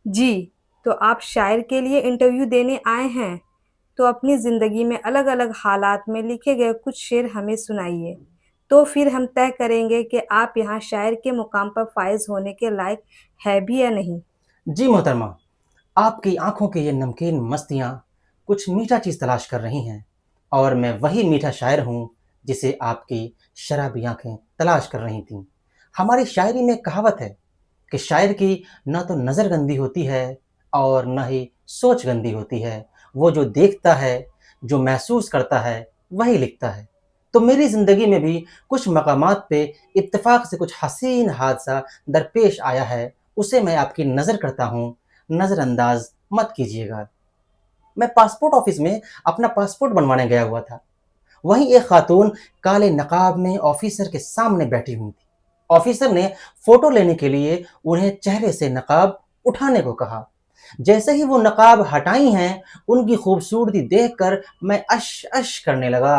جی، تو آپ شاعر کے لیے انٹرویو دینے آئے ہیں تو اپنی زندگی میں الگ الگ حالات میں لکھے گئے کچھ شعر ہمیں سنائیے، تو پھر ہم طے کریں گے کہ آپ یہاں شاعر کے مقام پر فائز ہونے کے لائق ہے بھی یا نہیں۔ جی محترمہ، آپ کی آنکھوں کی یہ نمکین مستیاں کچھ میٹھا چیز تلاش کر رہی ہیں، اور میں وہی میٹھا شاعر ہوں جسے آپ کی شرابی آنکھیں تلاش کر رہی تھیں۔ ہماری شاعری میں کہاوت ہے کہ شاعر کی نہ تو نظر گندی ہوتی ہے اور نہ ہی سوچ گندی ہوتی ہے، وہ جو دیکھتا ہے، جو محسوس کرتا ہے، وہی لکھتا ہے۔ تو میری زندگی میں بھی کچھ مقامات پہ اتفاق سے کچھ حسین حادثہ درپیش آیا ہے، اسے میں آپ کی نظر کرتا ہوں، نظر انداز مت کیجیے گا۔ میں پاسپورٹ آفس میں اپنا پاسپورٹ بنوانے گیا ہوا تھا، وہیں ایک خاتون کالے نقاب میں آفیسر کے سامنے بیٹھی ہوئی تھی۔ آفیسر نے فوٹو لینے کے لیے انہیں چہرے سے نقاب اٹھانے کو کہا۔ جیسے ہی وہ نقاب ہٹائی ہیں، ان کی خوبصورتی دیکھ کر میں اش اش کرنے لگا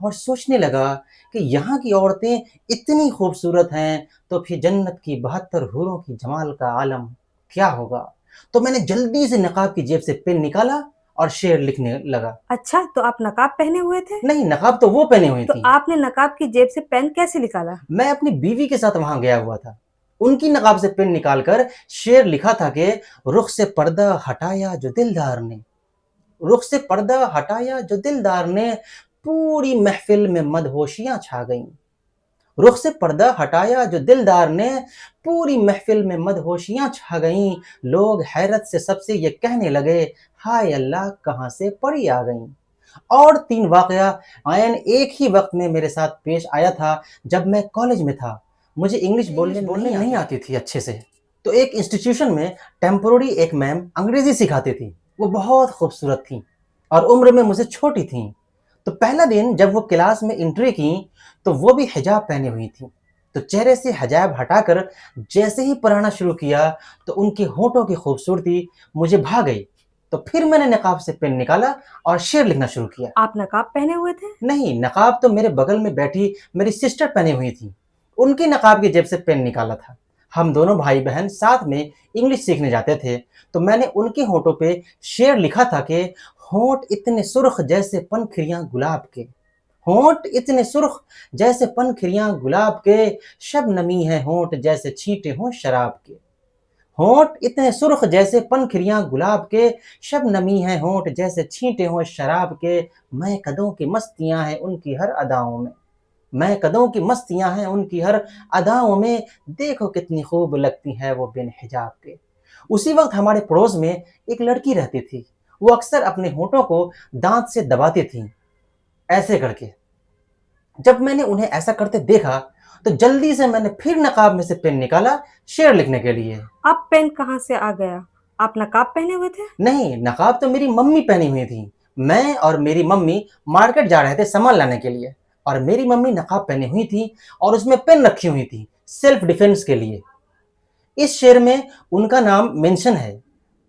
اور سوچنے لگا کہ یہاں کی عورتیں اتنی خوبصورت ہیں تو پھر جنت کی 72 حوروں کی جمال کا عالم کیا ہوگا۔ تو میں نے جلدی سے نقاب کی جیب سے پین نکالا اور شعر لکھنے لگا۔ اچھا، تو آپ نقاب پہنے ہوئے تھے؟ نہیں، نقاب تو وہ پہنے ہوئی تو تھی۔ آپ نے نقاب کی جیب سے پین کیسے نکالا؟ میں اپنی بیوی کے ساتھ وہاں گیا ہوا تھا، ان کی نقاب سے پین نکال کر شعر لکھا تھا کہ رخ سے پردہ ہٹایا جو دلدار نے، رخ سے پردہ ہٹایا جو دلدار نے، پوری محفل میں مدہوشیاں چھا گئیں۔ رخ سے پردہ ہٹایا جو دلدار نے، پوری محفل میں مدہوشیاں چھا گئیں۔ لوگ حیرت سے سب سے یہ کہنے لگے، ہائے اللہ کہاں سے پری آ گئیں۔ اور 3 واقعہ عین ایک ہی وقت میں میرے ساتھ پیش آیا تھا جب میں کالج میں تھا۔ مجھے انگلش بولنے نہیں آتی تھی اچھے سے، تو ایک انسٹیٹیوشن میں ٹیمپورری ایک میم انگریزی سکھاتی تھی، وہ بہت خوبصورت تھیں اور عمر میں مجھ سے چھوٹی تھیں۔ تو پہلا دن جب وہ کلاس میں انٹری کیں تو وہ بھی حجاب پہنے ہوئی تھیں، تو چہرے سے حجاب ہٹا کر جیسے ہی پڑھانا شروع کیا تو ان کے ہونٹوں کی خوبصورتی مجھے بھا گئی۔ تو پھر میں نے نقاب سے پین نکالا اور شعر لکھنا شروع کیا۔ آپ نقاب پہنے ہوئے تھے؟ نہیں، نقاب تو میرے بغل میں بیٹھی میری سسٹر پہنے ہوئی تھی، ان کی نقاب کی جیب سے پین نکالا تھا۔ ہم دونوں بھائی بہن ساتھ میں انگلش سیکھنے جاتے تھے، تو میں نے ان کے ہونٹوں پہ شعر لکھا تھا کہ ہونٹ اتنے سرخ جیسے پنکھڑیاں گلاب کے، ہونٹ اتنے سرخ جیسے پنکھڑیاں گلاب کے، شبنمی ہے ہونٹ جیسے چھینٹے ہوں شراب کے، ہونٹ اتنے سرخ جیسے پنکھڑیاں گلاب کے، شبنمی ہے ہونٹ جیسے چھینٹے ہوں شراب کے، میں قدوں کی مستیاں ہیں ان کی ہر اداؤں میں، میں قدوں کی مستیاں ہیں ان کی ہر اداؤں میں، دیکھو کتنی خوب لگتی ہے وہ بن حجاب کے۔ اسی وقت ہمارے پڑوس میں ایک لڑکی رہتی تھی، وہ اکثر اپنے ہونٹوں کو دانت سے دباتی تھیں، ایسے کر کے۔ جب میں نے انہیں ایسا کرتے دیکھا تو جلدی سے میں نے پھر نقاب میں سے پین نکالا شعر لکھنے کے لیے۔ اب پین کہاں سے آ گیا؟ آپ نقاب پہنے ہوئے تھے؟ نہیں، نقاب تو میری ممی پہنی ہوئی تھی، میں اور میری ممی مارکیٹ جا رہے تھے سامان لانے کے لیے، اور میری ممی نقاب پہنی ہوئی تھی اور اس میں پین رکھی ہوئی تھی سیلف ڈیفنس کے لیے۔ اس شعر میں ان کا نام مینشن ہے،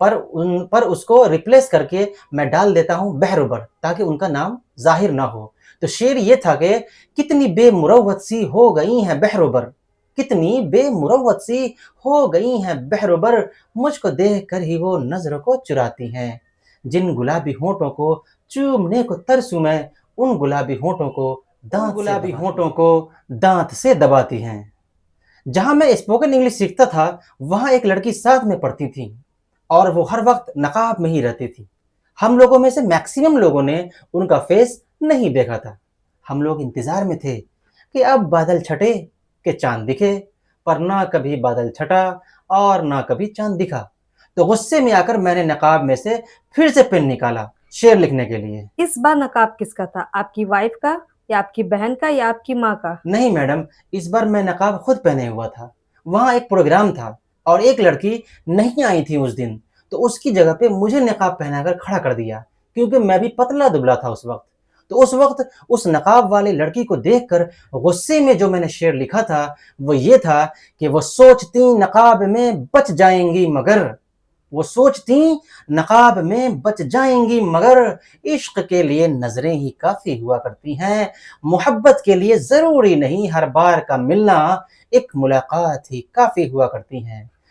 پر اس کو ریپلیس کر کے میں ڈال دیتا ہوں بہروبر تاکہ ان کا نام ظاہر نہ ہو۔ تو شعر یہ تھا کہ کتنی بے مروت سی ہو گئی ہیں بہروبر، کتنی بے مروت سی ہو گئی ہیں بہروبر، مجھ کو دیکھ کر ہی وہ نظر کو چراتی ہیں، جن گلابی ہونٹوں کو چومنے کو ترسوں میں، ان گلابی ہونٹوں کو دانت سے دباتی ہیں۔ جہاں میں اسپوکن انگلش سیکھتا تھا وہاں ایک لڑکی ساتھ میں پڑھتی تھی اور وہ ہر وقت نقاب میں ہی رہتی تھی۔ ہم لوگوں میں سے میکسیمم لوگوں نے ان کا فیس نہیں دیکھا تھا۔ ہم لوگ انتظار میں تھے کہ اب بادل چھٹے کہ چاند دکھے، پر نہ کبھی بادل چھٹا اور نہ کبھی چاند دکھا۔ تو غصے میں آ کر میں نے نقاب میں سے پھر سے پین نکالا شعر لکھنے کے لیے۔ اس بار نقاب کس کا تھا؟ آپ کی وائف کا یا آپ کی بہن کا یا آپ کی ماں کا؟ نہیں میڈم، اس بار میں نقاب خود پہنے ہوا تھا، وہاں ایک پروگرام تھا اور ایک لڑکی نہیں آئی تھی اس دن، تو اس کی جگہ پہ مجھے نقاب پہنا کر کھڑا کر دیا، کیونکہ میں بھی پتلا دبلا تھا اس وقت۔ تو اس وقت اس نقاب والے لڑکی کو دیکھ کر غصے میں جو میں نے شعر لکھا تھا وہ یہ تھا کہ وہ سوچتی نقاب میں بچ جائیں گی مگر، وہ سوچتی نقاب میں بچ جائیں گی مگر، عشق کے لیے نظریں ہی کافی ہوا کرتی ہیں، محبت کے لیے ضروری نہیں ہر بار کا ملنا، ایک ملاقات ہی کافی ہوا کرتی ہیں۔